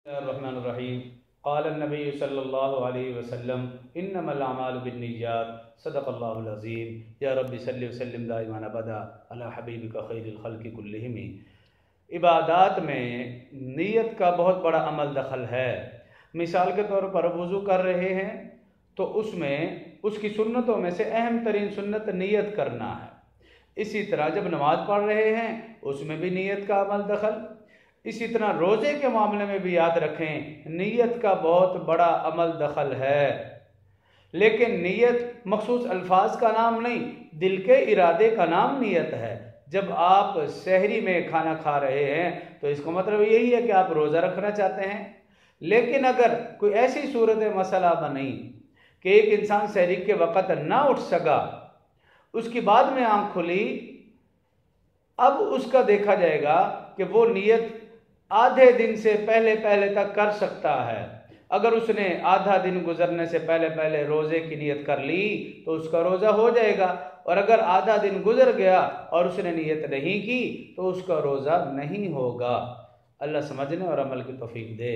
रहमानिर्रहीम क़ाल नबी सल्लल्लाहु अलैहि वसल्लम इन्नमल अमालु बिन्निय्यात सदक़ल्लाहुल अज़ीम या रब्बि सल्लि वसल्लिम दाइमन अबदा अला हबीबिका खैरिल खल्क़ि कुल्लिहिम। इबादात में नीयत का बहुत बड़ा अमल दखल है। मिसाल के तौर पर वज़ू कर रहे हैं तो उसमें उसकी सुन्नतों में से अहम तरीन सुन्नत नीयत करना है। इसी तरह जब नमाज पढ़ रहे हैं उसमें भी नीयत का अमल दखल। इसी तरह रोज़े के मामले में भी याद रखें नीयत का बहुत बड़ा अमल दखल है। लेकिन नीयत मखसूस अल्फाज का नाम नहीं, दिल के इरादे का नाम नीयत है। जब आप सहरी में खाना खा रहे हैं तो इसका मतलब यही है कि आप रोज़ा रखना चाहते हैं। लेकिन अगर कोई ऐसी सूरत मसला बनी कि एक इंसान सहरी के वक़्त ना उठ सका, उसकी बाद में आँख खुली, अब उसका देखा जाएगा कि वो नीयत आधे दिन से पहले पहले तक कर सकता है। अगर उसने आधा दिन गुजरने से पहले पहले रोज़े की नीयत कर ली तो उसका रोज़ा हो जाएगा, और अगर आधा दिन गुजर गया और उसने नीयत नहीं की तो उसका रोज़ा नहीं होगा। अल्लाह समझने और अमल की तौफीक दे।